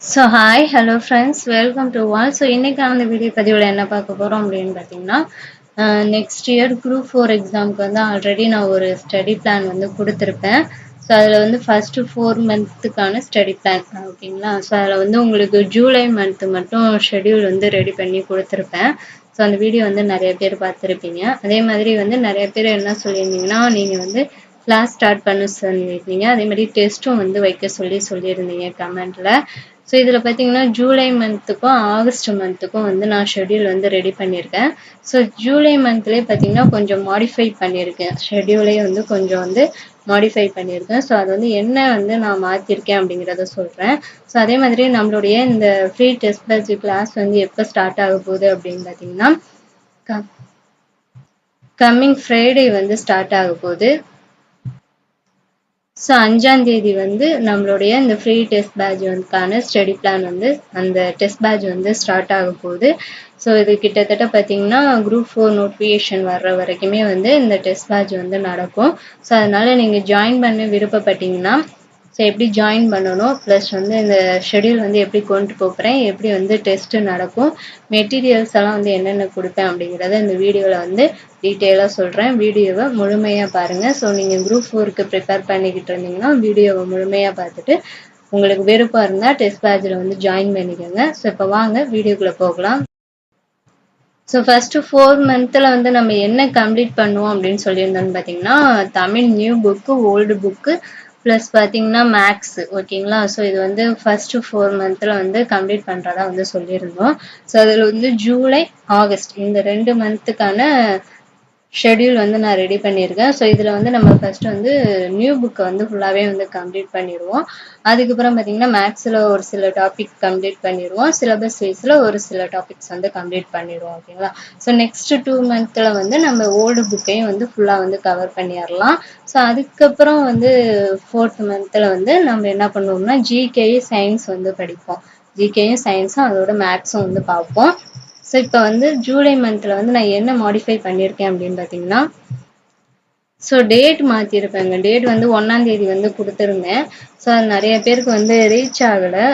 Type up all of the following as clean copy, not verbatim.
So hi hello friends welcome to all. So இன்றைக்கான அந்த video பதிவில் என்ன பார்க்க போகிறோம் அப்படின்னு பார்த்தீங்கன்னா, நெக்ஸ்ட் இயர் குரூப் 4 எக்ஸாமுக்கு வந்து ஆல்ரெடி நான் ஒரு ஸ்டடி பிளான் வந்து கொடுத்துருப்பேன். ஸோ அதில் வந்து ஃபஸ்ட்டு 4 மந்த்துக்கான ஸ்டடி பிளான் ஓகேங்களா. ஸோ அதில் வந்து உங்களுக்கு ஜூலை மந்த்து மட்டும் ஷெடியூல் வந்து ரெடி பண்ணி கொடுத்துருப்பேன். ஸோ அந்த வீடியோ வந்து நிறைய பேர் பார்த்துருப்பீங்க. அதே மாதிரி வந்து நிறைய பேர் என்ன சொல்லியிருந்தீங்கன்னா, நீங்கள் வந்து கிளாஸ் ஸ்டார்ட் பண்ண சொல்லியிருந்தீங்க. அதே மாதிரி டெஸ்ட்டும் வந்து வைக்க சொல்லியிருந்தீங்க கமெண்ட்டில். ஸோ இதில் பார்த்தீங்கன்னா ஜூலை மந்த்துக்கும் ஆகஸ்ட் மந்த்துக்கும் வந்து நான் ஷெடியூல் வந்து ரெடி பண்ணியிருக்கேன். ஸோ ஜூலை மந்த்லேயே பார்த்தீங்கன்னா கொஞ்சம் மாடிஃபை பண்ணியிருக்கேன். ஷெடியூலே வந்து கொஞ்சம் வந்து மாடிஃபை பண்ணியிருக்கேன். ஸோ அது வந்து என்ன வந்து நான் மாற்றிருக்கேன் அப்படிங்கிறத சொல்கிறேன். ஸோ அதே மாதிரி நம்மளுடைய இந்த ஃப்ரீ டெஸ்ட் பேட்ச் கிளாஸ் வந்து எப்போ ஸ்டார்ட் ஆக போகுது அப்படின்னு பார்த்தீங்கன்னா, கம்மிங் ஃப்ரைடே வந்து ஸ்டார்ட் ஆக போகுது. ஸோ 5ஆம் தேதி வந்து நம்மளுடைய இந்த ஃப்ரீ டெஸ்ட் பேட்ச் வந்துக்கான ஸ்டடி பிளான் வந்து அந்த டெஸ்ட் பேட்ச் வந்து ஸ்டார்ட் ஆக போகுது. ஸோ இது கிட்டத்தட்ட பார்த்தீங்கன்னா குரூப் 4 நோட்டிஃபிகேஷன் வர்ற வரைக்குமே வந்து இந்த டெஸ்ட் பேட்ச் வந்து நடக்கும். ஸோ அதனால் நீங்கள் ஜாயின் பண்ண விருப்பப்பட்டீங்கன்னா, ஸோ எப்படி ஜாயின் பண்ணணும், ப்ளஸ் வந்து இந்த ஷெடியூல் வந்து எப்படி கொண்டு போகிறேன், எப்படி வந்து டெஸ்ட்டு நடக்கும், மெட்டீரியல்ஸ் எல்லாம் வந்து என்னென்ன கொடுப்பேன் அப்படிங்கிறத இந்த வீடியோவில் வந்து டீட்டெயிலாக சொல்கிறேன். வீடியோவை முழுமையாக பாருங்கள். ஸோ நீங்கள் குரூப் 4க்கு ப்ரிப்பேர் பண்ணிக்கிட்டு இருந்தீங்கன்னா வீடியோவை முழுமையாக பார்த்துட்டு உங்களுக்கு விருப்பம் இருந்தால் டெஸ்ட் பேட்சில் வந்து ஜாயின் பண்ணிக்கோங்க. ஸோ இப்போ வாங்க வீடியோக்குள்ளே போகலாம். ஸோ ஃபஸ்ட்டு 4 மந்த்தில் வந்து நம்ம என்ன கம்ப்ளீட் பண்ணுவோம் அப்படின்னு சொல்லியிருந்தோன்னு பார்த்தீங்கன்னா, Tamil new book, old book, plus பார்த்தீங்கன்னா மேக்ஸு ஓகேங்களா. ஸோ இது வந்து ஃபஸ்ட்டு 4 மந்த்தில் வந்து கம்ப்ளீட் பண்ணுறதா வந்து சொல்லியிருந்தோம். ஸோ அதில் வந்து ஜூலை, ஆகஸ்ட் இந்த 2 மந்த்துக்கான ஷெடியூல் வந்து நான் ரெடி பண்ணியிருக்கேன். ஸோ இதில் வந்து நம்ம ஃபஸ்ட்டு வந்து நியூ புக்கை வந்து ஃபுல்லாகவே வந்து கம்ப்ளீட் பண்ணிடுவோம். அதுக்கப்புறம் பார்த்தீங்கன்னா மேக்ஸில் ஒரு சில டாபிக் கம்ப்ளீட் பண்ணிடுவோம். சிலபஸ் வைஸில் ஒரு சில டாபிக்ஸ் வந்து கம்ப்ளீட் பண்ணிடுவோம் ஓகேங்களா. ஸோ நெக்ஸ்ட்டு 2 மந்த்தில் வந்து நம்ம ஓல்டு புக்கையும் வந்து ஃபுல்லாக வந்து கவர் பண்ணிடலாம். ஸோ அதுக்கப்புறம் வந்து 4th மந்த்தில் வந்து நம்ம என்ன பண்ணுவோம்னா ஜிகே சயின்ஸ் வந்து படிப்போம். ஜிகேயும் சயின்ஸும் அதோட மேக்ஸும் வந்து பார்ப்போம். ஸோ இப்போ வந்து ஜூலை மந்த்தில் வந்து நான் என்ன மாடிஃபை பண்ணியிருக்கேன் அப்படின்னு பார்த்தீங்கன்னா, ஸோ டேட் மாற்றிருப்பேங்க. டேட் வந்து 1ஆம் தேதி வந்து கொடுத்துருந்தேன். ஸோ அது நிறைய பேருக்கு வந்து ரீச் ஆகலை.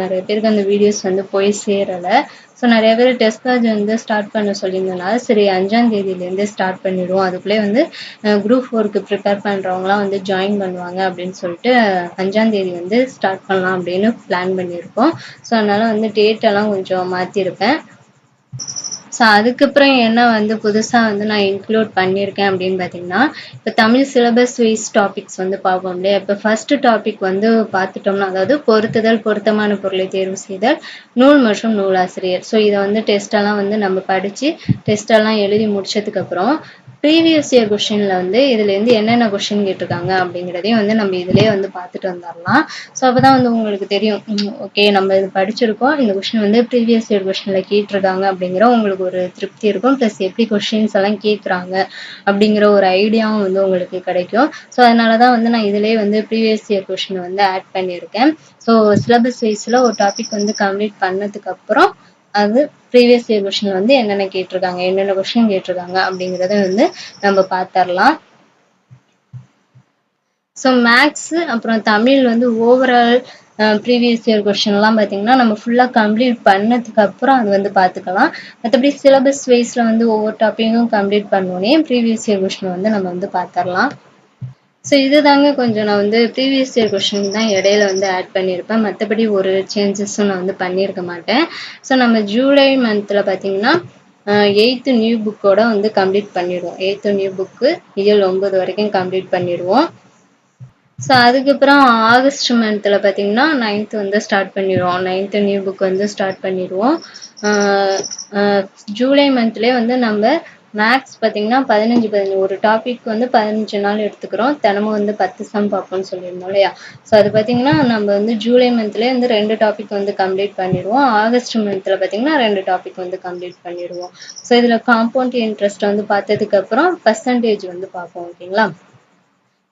நிறைய பேருக்கு அந்த வீடியோஸ் வந்து போய் சேரலை. ஸோ நிறைய பேர் டெஸ்ட் பேட்ச் வந்து ஸ்டார்ட் பண்ண சொல்லியிருந்தனால சரி 5ஆம் தேதியிலேருந்தே ஸ்டார்ட் பண்ணிவிடுவோம். அதுக்குள்ளே வந்து குரூப் 4க்கு ப்ரிப்பேர் பண்ணுறவங்களாம் வந்து ஜாயின் பண்ணுவாங்க அப்படின்னு சொல்லிட்டு 5ஆம் தேதி வந்து ஸ்டார்ட் பண்ணலாம் அப்படின்னு பிளான் பண்ணியிருக்கோம். ஸோ அதனால் வந்து டேட்டெல்லாம் கொஞ்சம் மாற்றிருப்பேன். ஸோ அதுக்கப்புறம் என்ன வந்து புதுசாக வந்து நான் இன்க்ளூட் பண்ணியிருக்கேன் அப்படின்னு பார்த்தீங்கன்னா, இப்போ தமிழ் சிலபஸ் வைஸ் டாபிக்ஸ் வந்து பார்ப்போம் இல்லையா. இப்போ ஃபஸ்ட்டு டாபிக் வந்து பார்த்துட்டோம்னா, அதாவது பொருத்துதல், பொருத்தமான பொருளை தேர்வு செய்தல், நூல் மற்றும் நூலாசிரியர். ஸோ இதை வந்து டெஸ்ட்டெல்லாம் வந்து நம்ம படித்து டெஸ்ட்டெல்லாம் எழுதி முடிச்சதுக்கப்புறம் ப்ரீவியஸ் இயர் கொஷினில் வந்து இதுலேருந்து என்னென்ன கொஷின் கேட்டிருக்காங்க அப்படிங்கிறதையும் வந்து நம்ம இதிலே வந்து பார்த்துட்டு வந்துடலாம். ஸோ அப்போ தான் வந்து உங்களுக்கு தெரியும், ஓகே நம்ம இது படிச்சிருக்கோம், இந்த கொஷின் வந்து ப்ரீவியஸ் இயர் கொஷினில் கேட்டிருக்காங்க அப்படிங்கிற உங்களுக்கு ஒரு திருப்தி இருக்கும். ப்ளஸ் எப்படி கொஷின்ஸ் எல்லாம் கேட்குறாங்க அப்படிங்கிற ஒரு ஐடியாவும் வந்து உங்களுக்கு கிடைக்கும். ஸோ அதனால தான் வந்து நான் இதிலே வந்து ப்ரீவியஸ் இயர் கொஷினை வந்து ஆட் பண்ணியிருக்கேன். ஸோ சிலபஸ் வைஸில் ஒரு டாபிக் வந்து கம்ப்ளீட் பண்ணதுக்கப்புறம் அது ப்ரீவியஸ் இயர் கொஷின் வந்து என்னென்ன கேட்டிருக்காங்க, என்னென்ன கொஷின் கேட்டிருக்காங்க அப்படிங்கிறத வந்து நம்ம பார்த்துடலாம். ஸோ மேக்ஸு அப்புறம் தமிழ் வந்து ஓவரால் ப்ரீவியஸ் இயர் கொஷின்லாம் பார்த்தீங்கன்னா நம்ம ஃபுல்லாக கம்ப்ளீட் பண்ணதுக்கப்புறம் அது வந்து பார்த்துக்கலாம். மற்றபடி சிலபஸ் வைஸில் வந்து ஒவ்வொரு டாப்பிக்கும் கம்ப்ளீட் பண்ணோன்னே ப்ரீவியஸ் இயர் கொஷின் வந்து நம்ம வந்து பார்த்துடலாம். ஸோ இது தாங்க கொஞ்சம் நான் வந்து ப்ரீவியஸ் இயர் கொஷின் தான் இடையில வந்து ஆட் பண்ணியிருப்பேன். மற்றபடி ஒரு சேஞ்சஸும் நான் வந்து பண்ணியிருக்க மாட்டேன். ஸோ நம்ம ஜூலை மந்தில் பார்த்தீங்கன்னா 8th நியூ புக்கோட வந்து கம்ப்ளீட் பண்ணிடுவோம். 8th நியூ புக்கு இயல் 9 வரைக்கும் கம்ப்ளீட் பண்ணிடுவோம். ஸோ அதுக்கப்புறம் ஆகஸ்ட் மந்தில் பார்த்தீங்கன்னா 9th வந்து ஸ்டார்ட் பண்ணிடுவோம். 9th நியூ புக் வந்து ஸ்டார்ட் பண்ணிடுவோம். ஜூலை மந்த்லேயே வந்து நம்ம மேக்ஸ் பார்த்தீங்கன்னா 15 ஒரு டாபிக் வந்து 15 நாள் எடுத்துக்கிறோம். தினமும் வந்து 10 சம் பார்ப்போம்னு சொல்லியிருந்தோம் இல்லையா. ஸோ அது பார்த்தீங்கன்னா நம்ம வந்து ஜூலை மந்த்லேயே வந்து 2 டாபிக் வந்து கம்ப்ளீட் பண்ணிடுவோம். ஆகஸ்ட் மந்தில் பார்த்தீங்கன்னா 2 டாபிக் வந்து கம்ப்ளீட் பண்ணிடுவோம். ஸோ இதில் காம்பவுண்ட் இன்ட்ரெஸ்ட் வந்து பார்த்ததுக்கப்புறம் பர்சன்டேஜ் வந்து பார்ப்போம் ஓகேங்களா.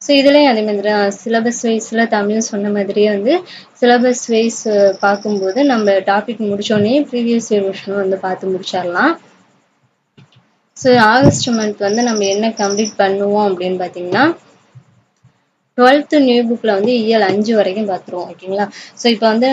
ஸோ இதுலேயும் அதே மாதிரி தான் சிலபஸ் வைஸில் தமிழ் சொன்ன மாதிரியே வந்து சிலபஸ் வைஸ் பார்க்கும்போது நம்ம டாபிக் முடித்தோடனே ப்ரீவியஸ் இயர் கொஷினும் வந்து பார்த்து முடிச்சிடலாம். ஸோ ஆகஸ்ட் மந்த் வந்து நம்ம என்ன கம்ப்ளீட் பண்ணுவோம் அப்படின்னு பார்த்தீங்கன்னா 12th நியூ புக்ல வந்து இயல் 5 வரைக்கும் பார்த்துருவோம். ஓகேங்களா? ஸோ இப்போ வந்து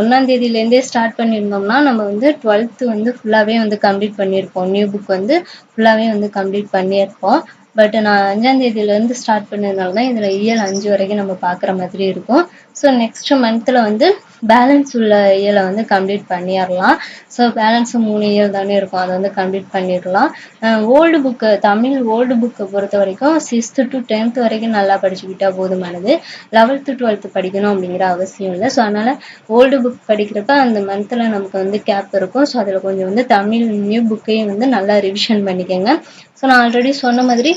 1ஆம் தேதியிலேருந்தே ஸ்டார்ட் பண்ணியிருந்தோம்னா நம்ம வந்து 12th வந்து ஃபுல்லாவே வந்து கம்ப்ளீட் பண்ணியிருப்போம். நியூ புக் வந்து ஃபுல்லாவே வந்து கம்ப்ளீட் பண்ணியிருப்போம். பட் நான் 5ஆம் தேதியிலேருந்து ஸ்டார்ட் பண்ணதுனால தான் இதில் இயல் 5 வரைக்கும் நம்ம பார்க்குற மாதிரி இருக்கும். ஸோ நெக்ஸ்ட் மந்த்தில் வந்து பேலன்ஸ் உள்ள இயலை வந்து கம்ப்ளீட் பண்ணிடலாம். ஸோ பேலன்ஸ் 3 இயல் தானே இருக்கும், அதை வந்து கம்ப்ளீட் பண்ணிடலாம். ஓல்டு புக்கு, தமிழ் ஓல்டு புக்கை பொறுத்த வரைக்கும் 6th to 10th வரைக்கும் நல்லா படிச்சுக்கிட்டா போதுமானது. 11th 12th படிக்கணும் அப்படிங்கிற அவசியம் இல்லை. ஸோ அதனால் ஓல்டு புக் படிக்கிறப்ப அந்த மந்த்தில் நமக்கு வந்து கேப் இருக்கும். ஸோ அதில் கொஞ்சம் வந்து தமிழ் நியூ புக்கையும் வந்து நல்லா ரிவிஷன் பண்ணிக்கோங்க. ஸோ நான் ஆல்ரெடி சொன்ன மாதிரி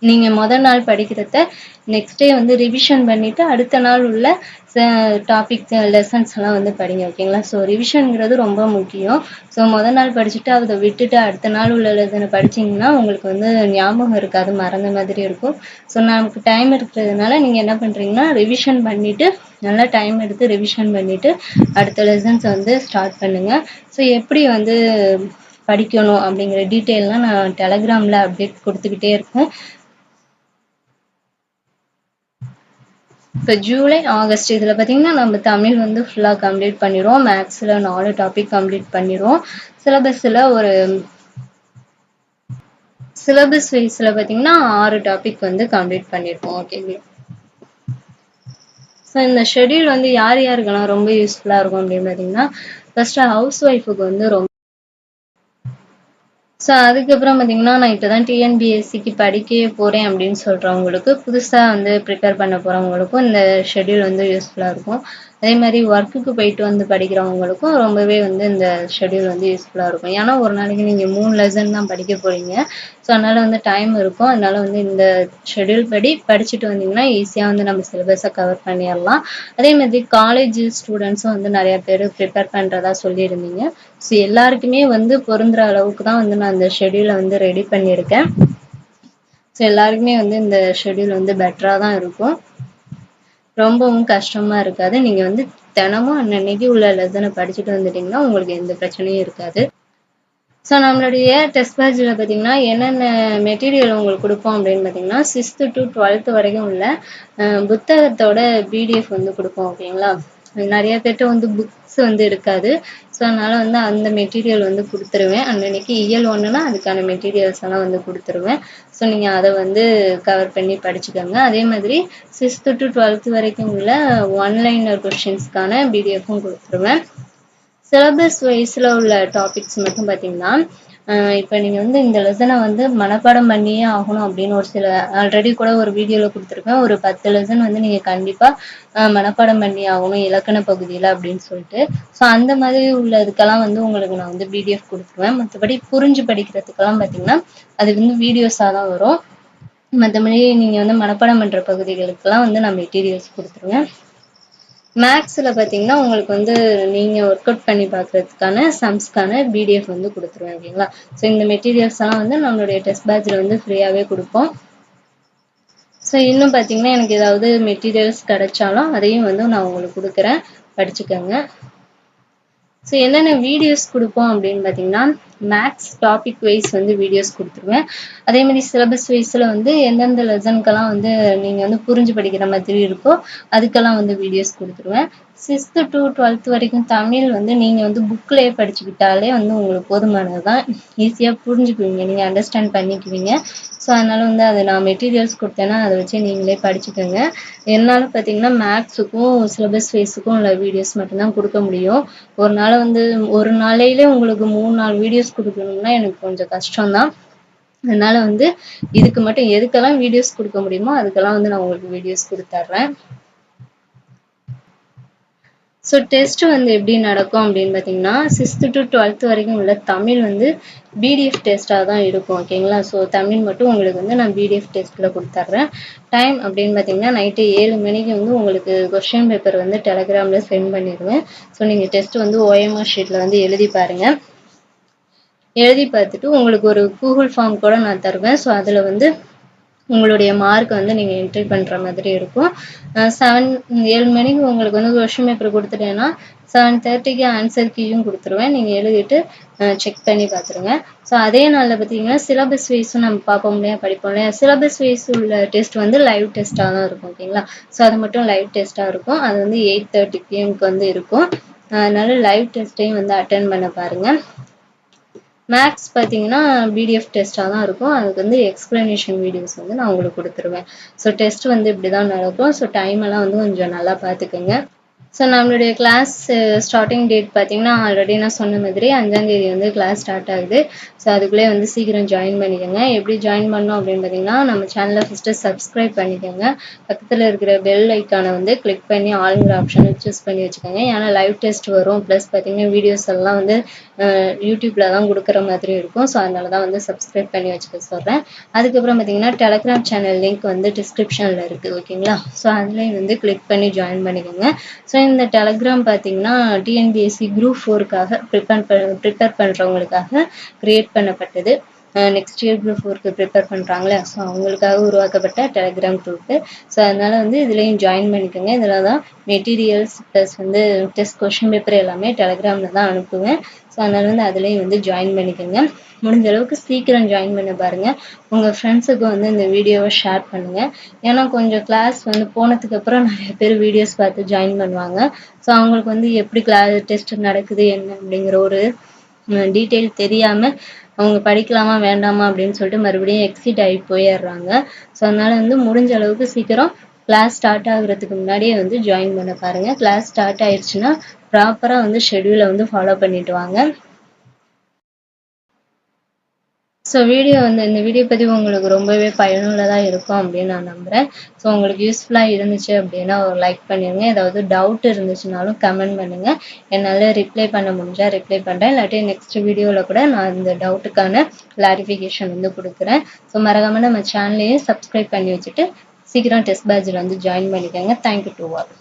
நீங்கள் முதல் நாள் படிக்கிறத நெக்ஸ்ட் டே வந்து ரிவிஷன் பண்ணிவிட்டு அடுத்த நாள் உள்ள டாபிக் லெசன்ஸ் எல்லாம் வந்து படிங்க. ஓகேங்களா? ஸோ ரிவிஷனுங்கிறது ரொம்ப முக்கியம். ஸோ முதல் நாள் படிச்சுட்டு அதை விட்டுட்டு அடுத்த நாள் உள்ள லெசனை படிச்சிங்கன்னா உங்களுக்கு வந்து ஞாபகம் இருக்காது, மறந்த மாதிரி இருக்கும். ஸோ நமக்கு டைம் இருக்கிறதுனால நீங்கள் என்ன பண்ணுறீங்கன்னா ரிவிஷன் பண்ணிவிட்டு நல்லா டைம் எடுத்து ரிவிஷன் பண்ணிவிட்டு அடுத்த லெசன்ஸ் வந்து ஸ்டார்ட் பண்ணுங்கள். ஸோ எப்படி வந்து படிக்கணும் அப்படிங்கிற டீட்டெயில்லாம் நான் டெலகிராமில் அப்டேட் கொடுத்துக்கிட்டே இருக்கேன். இப்போ ஜூலை ஆகஸ்ட் இதில் பார்த்தீங்கன்னா நம்ம தமிழ் வந்து ஃபுல்லாக கம்ப்ளீட் பண்ணிடுவோம். மேக்ஸில் 4 டாபிக் கம்ப்ளீட் பண்ணிடுவோம். சிலபஸில் சிலபஸ் வைஸில் பார்த்தீங்கன்னா 6 டாபிக் வந்து கம்ப்ளீட் பண்ணியிருப்போம். ஓகேங்களா? ஸோ இந்த ஷெடியூல் வந்து யார் யாருக்கெல்லாம் ரொம்ப யூஸ்ஃபுல்லாக இருக்கும் அப்படின்னு பார்த்தீங்கன்னா ஃபர்ஸ்ட்டு ஹவுஸ் ஒய்ஃபுக்கு வந்து ரொம்ப. ஸோ அதுக்கப்புறம் பார்த்தீங்கன்னா நான் இப்போ தான் டிஎன்பிஎஸ்சிக்கு படிக்கவே போகிறேன் அப்படின்னு சொல்கிறவங்களுக்கு, புதுசாக வந்து ப்ரிப்பேர் பண்ண போகிறவங்களுக்கும் இந்த ஷெடியூல் வந்து யூஸ்ஃபுல்லாக இருக்கும். அதே மாதிரி ஒர்க்குக்கு போயிட்டு வந்து படிக்கிறவங்களுக்கும் ரொம்பவே வந்து இந்த ஷெடியூல் வந்து யூஸ்ஃபுல்லாக இருக்கும். ஏன்னா ஒரு நாளைக்கு நீங்கள் 3 லெசன் தான் படிக்க போகிறீங்க. ஸோ அதனால் வந்து டைம் இருக்கும். அதனால் வந்து இந்த ஷெடியூல் படி படிச்சுட்டு வந்தீங்கன்னா ஈஸியாக வந்து நம்ம சிலபஸை கவர் பண்ணிடலாம். அதே மாதிரி காலேஜ் ஸ்டூடெண்ட்ஸும் வந்து நிறையா பேர் ப்ரிப்பேர் பண்ணுறதா சொல்லியிருந்தீங்க. ஸோ எல்லாருக்குமே வந்து பொருந்துற அளவுக்கு தான் வந்து நான் இந்த ஷெடியூலை வந்து ரெடி பண்ணியிருக்கேன். ஸோ எல்லாருக்குமே வந்து இந்த ஷெடியூல் வந்து பெட்டராக தான் இருக்கும், ரொம்பவும் கஷ்டமாக இருக்காது. நீங்கள் வந்து தினமும் அன்னன்னைக்கு உள்ள லெசனை படிச்சுட்டு வந்துட்டிங்கன்னா உங்களுக்கு எந்த பிரச்சனையும் இருக்காது. ஸோ நம்மளுடைய டெஸ்ட் பேட்சில் பார்த்தீங்கன்னா என்னென்ன மெட்டீரியல் உங்களுக்கு கொடுப்போம் அப்படின்னு பார்த்தீங்கன்னா 6th to 12th வரைக்கும் உள்ள புத்தகத்தோட பிடிஎஃப் வந்து கொடுப்போம். ஓகேங்களா? நிறைய பேர்ட்ட வந்து புக்ஸ் வந்து இருக்காது. ஸோ அதனால் வந்து அந்த மெட்டீரியல் வந்து கொடுத்துருவேன். அன்னன்னைக்கு இயல் 1னா அதுக்கான மெட்டீரியல்ஸ் எல்லாம் வந்து கொடுத்துருவேன். ஸோ நீங்கள் அதை வந்து கவர் பண்ணி படிச்சுக்கோங்க. அதே மாதிரி 6th to 12th வரைக்கும் உள்ள ஒன்லைனர் கொஸ்டின்ஸ்க்கான பிடிஎஃப்பும் கொடுத்துருவேன். சிலபஸ் வைஸில் உள்ள டாபிக்ஸ் மட்டும் பார்த்தீங்கன்னா இப்போ நீங்கள் வந்து இந்த லெசனை வந்து மனப்பாடம் பண்ணியே ஆகணும் அப்படின்னு ஒரு சில ஆல்ரெடி கூட ஒரு வீடியோவில் கொடுத்துருக்கேன். ஒரு 10 லெசன் வந்து நீங்கள் கண்டிப்பாக மனப்பாடம் பண்ணி ஆகணும் இலக்கண பகுதியில் அப்படின்னு சொல்லிட்டு. ஸோ அந்த மாதிரி உள்ளதுக்கெல்லாம் வந்து உங்களுக்கு நான் வந்து பிடிஎஃப் கொடுத்துருவேன். மற்றபடி புரிஞ்சு படிக்கிறதுக்கெல்லாம் பார்த்தீங்கன்னா அது வந்து வீடியோஸாக தான் வரும். மற்றபடி நீங்கள் வந்து மனப்பாடம் பண்ணுற பகுதிகளுக்கெல்லாம் வந்து நான் மெட்டீரியல்ஸ் கொடுத்துருவேன். மேக்ஸில் பார்த்தீங்கன்னா உங்களுக்கு வந்து நீங்கள் ஒர்க் அவுட் பண்ணி பார்க்குறதுக்கான சம்ஸ்க்கான பிடிஎஃப் வந்து கொடுத்துருவேன். ஓகேங்களா? ஸோ இந்த மெட்டீரியல்ஸ் எல்லாம் வந்து நம்மளுடைய டெஸ்ட் பேட்சில் வந்து ஃப்ரீயாகவே கொடுப்போம். ஸோ இன்னும் பார்த்தீங்கன்னா எனக்கு ஏதாவது மெட்டீரியல்ஸ் கிடைச்சாலும் அதையும் வந்து நான் உங்களுக்கு கொடுக்குறேன், படிச்சுக்கோங்க. ஸோ என்னென்ன வீடியோஸ் கொடுப்போம் அப்படின்னு பார்த்தீங்கன்னா மேக்ஸ் டாபிக் வைஸ் வந்து வீடியோஸ் கொடுத்துருவேன். அதே மாதிரி சிலபஸ் வைஸில் வந்து எந்தெந்த லெசனுக்கெல்லாம் வந்து நீங்கள் வந்து புரிஞ்சு படிக்கிற மாதிரி இருக்கோ அதுக்கெல்லாம் வந்து வீடியோஸ் கொடுத்துருவேன். 6th to 12th வரைக்கும் தமிழ் வந்து நீங்கள் வந்து புக்கிலேயே படிச்சுக்கிட்டாலே வந்து உங்களுக்கு போதுமானது தான். ஈஸியாக புரிஞ்சுக்குவீங்க, நீங்கள் அண்டர்ஸ்டாண்ட் பண்ணிக்குவீங்க. ஸோ அதனால் வந்து அதை நான் மெட்டீரியல்ஸ் கொடுத்தேன்னா அதை வச்சு நீங்களே படிச்சுக்கோங்க. என்னால் பார்த்தீங்கன்னா மேக்ஸுக்கும் சிலபஸ் வைஸுக்கும் உள்ள வீடியோஸ் மட்டும்தான் கொடுக்க முடியும். ஒரு நாளையிலே உங்களுக்கு 3-4 வீடியோஸ் கொடுக்கணும்னா எனக்கு கொஞ்சம் கஷ்டம்தான். அதனால வந்து இதுக்கு மட்டும் எதுக்கெல்லாம் வீடியோஸ் கொடுக்க முடியுமோ அதுக்கெல்லாம் வந்து நான் உங்களுக்கு வீடியோஸ் கொடுத்துட்றேன். ஸோ டெஸ்ட் வந்து எப்படி நடக்கும் அப்படின்னு பார்த்தீங்கன்னா 6th to 12th வரைக்கும் உள்ள தமிழ் வந்து பிடிஎஃப் டெஸ்ட்டாக தான் இருக்கும். ஓகேங்களா? ஸோ தமிழ் மட்டும் உங்களுக்கு வந்து நான் பிடிஎஃப் டெஸ்ட்டில் கொடுத்துட்றேன். டைம் அப்படின்னு பார்த்தீங்கன்னா நைட்டு 7 மணிக்கு வந்து உங்களுக்கு கொஸ்டின் பேப்பர் வந்து டெலகிராமில் சென்ட் பண்ணிடுவேன். ஸோ நீங்கள் டெஸ்ட் வந்து ஓஎம்ஆர் ஷீட்டில் வந்து எழுதி பாருங்கள். எழுதி பார்த்துட்டு உங்களுக்கு ஒரு கூகுள் ஃபார்ம் கூட நான் தருவேன். ஸோ அதில் வந்து உங்களுடைய மார்க் வந்து நீங்க என்ட்ரி பண்ற மாதிரி இருக்கும். 7 மணிக்கு உங்களுக்கு வந்து கொஸ்டின் பேப்பர் குடுத்துட்டேன்னா, 7:30க்கு ஆன்சர் கீயும் குடுத்துருவேன். நீங்க எழுதிட்டு செக் பண்ணி பார்த்துருங்க. ஸோ அதே நாள்ல பார்த்தீங்கன்னா, சிலபஸ் வைஸும் நம்ம பார்ப்போம் இல்லையா, படிப்போம் இல்லையா? சிலபஸ் வைஸ் உள்ள டெஸ்ட் வந்து லைவ் டெஸ்ட்டா தான் இருக்கும். ஓகேங்களா? ஸோ அது மட்டும் லைவ் டெஸ்ட்டா இருக்கும். அது வந்து 8:30 PM-க்கு வந்து இருக்கும். அதனால லைவ் டெஸ்ட்டையும் வந்து அட்டெண்ட் பண்ண பாருங்க. மேக்ஸ் பார்த்தீங்கன்னா பிடிஎஃப் டெஸ்ட்டாக தான் இருக்கும். அதுக்கு வந்து எக்ஸ்பிளனேஷன் வீடியோஸ் வந்து நான் உங்களுக்கு கொடுத்துருவேன். ஸோ டெஸ்ட் வந்து இப்படி தான் நடக்கும். ஸோ டைம் எல்லாம் வந்து கொஞ்சம் நல்லா பார்த்துக்கோங்க. ஸோ நம்மளுடைய கிளாஸ் ஸ்டார்டிங் டேட் பார்த்தீங்கன்னா ஆல்ரெடி நான் சொன்ன மாதிரி 5ஆம் தேதி வந்து கிளாஸ் ஸ்டார்ட் ஆகுது. ஸோ அதுக்குள்ளே வந்து சீக்கிரம் ஜாயின் பண்ணிக்கோங்க. எப்படி ஜாயின் பண்ணோம் அப்படின்னு பார்த்தீங்கன்னா, நம்ம சேனலை ஃபஸ்ட்டு சப்ஸ்கிரைப் பண்ணிக்கோங்க. பக்கத்தில் இருக்கிற பெல் ஐக்கானை வந்து கிளிக் பண்ணி ஆளுங்கிற ஆப்ஷனை சூஸ் பண்ணி வச்சுக்கோங்க. ஏன்னா லைவ் டெஸ்ட் வரும். ப்ளஸ் பார்த்தீங்கன்னா வீடியோஸ் எல்லாம் வந்து யூடியூப்பில் தான் கொடுக்குற மாதிரி இருக்கும். ஸோ அதனால தான் வந்து சப்ஸ்கிரைப் பண்ணி வச்சுக்க சொல்கிறேன். அதுக்கப்புறம் பார்த்தீங்கன்னா டெலகிராம் சேனல் லிங்க் வந்து டிஸ்கிரிப்ஷனில் இருக்குது. ஓகேங்களா? ஸோ அதுலேயும் வந்து கிளிக் பண்ணி ஜாயின் பண்ணிக்கோங்க. ஸோ இந்த டெலகிராம் பார்த்தீங்கன்னா டிஎன்பிஎஸ்சி குரூப் 4க்காக ப்ரிப்பேர் பண்ணுறவங்களுக்காக க்ரியேட் பண்ணப்பட்டது. நெக்ஸ்ட் இயர் குரூப் 4க்கு ப்ரிப்பேர் பண்ணுறாங்களே, ஸோ அவங்களுக்காக உருவாக்கப்பட்ட டெலகிராம் குரூப்பு. ஸோ அதனால் வந்து இதுலேயும் ஜாயின் பண்ணிக்கோங்க. இதில் தான் மெட்டீரியல்ஸ் ப்ளஸ் வந்து டெஸ்ட் கொஷின் பேப்பர் எல்லாமே டெலகிராமில் தான் அனுப்புவேன். ஸோ அதனால் வந்து அதுலேயும் வந்து ஜாயின் பண்ணிக்கோங்க. முடிஞ்ச அளவுக்கு சீக்கிரம் ஜாயின் பண்ண பாருங்கள். உங்கள் ஃப்ரெண்ட்ஸுக்கு வந்து இந்த வீடியோவை ஷேர் பண்ணுங்கள். ஏன்னா கொஞ்சம் கிளாஸ் வந்து போனதுக்கப்புறம் நிறைய பேர் வீடியோஸ் பார்த்து ஜாயின் பண்ணுவாங்க. ஸோ அவங்களுக்கு வந்து எப்படி டெஸ்ட் நடக்குது என்ன அப்படிங்கிற ஒரு டீட்டெயில் தெரியாமல் அவங்க படிக்கலாமா வேண்டாமா அப்படின்னு சொல்லிட்டு மறுபடியும் எக்ஸிட் ஆகி போயிடுறாங்க. ஸோ அதனால் வந்து முடிஞ்ச அளவுக்கு சீக்கிரம் கிளாஸ் ஸ்டார்ட் ஆகுறதுக்கு முன்னாடியே வந்து ஜாயின் பண்ண பாருங்கள். கிளாஸ் ஸ்டார்ட் ஆயிடுச்சுன்னா ப்ராப்பராக வந்து ஷெட்யூலை வந்து ஃபாலோ பண்ணிட்டு வாங்க. ஸோ இந்த வீடியோ பதிவு உங்களுக்கு ரொம்பவே பயனுள்ளதாக இருக்கும் அப்படின்னு நான் நம்புகிறேன். ஸோ உங்களுக்கு யூஸ்ஃபுல்லாக இருந்துச்சு அப்படின்னா ஒரு லைக் பண்ணிடுங்க. ஏதாவது டவுட் இருந்துச்சுனாலும் கமெண்ட் பண்ணுங்கள். என்னால் ரிப்ளை பண்ண முடிஞ்சால் ரிப்ளை பண்ணுறேன். இல்லாட்டி நெக்ஸ்ட் வீடியோவில் கூட நான் இந்த டவுட்டுக்கான கிளாரிஃபிகேஷன் வந்து கொடுக்குறேன். ஸோ மறக்காமல் நம்ம சேனலையும் சப்ஸ்கிரைப் பண்ணி வச்சுட்டு சீக்கிரம் டெஸ்ட் பேட்சில் வந்து ஜாயின் பண்ணிக்கோங்க. Thank you to all.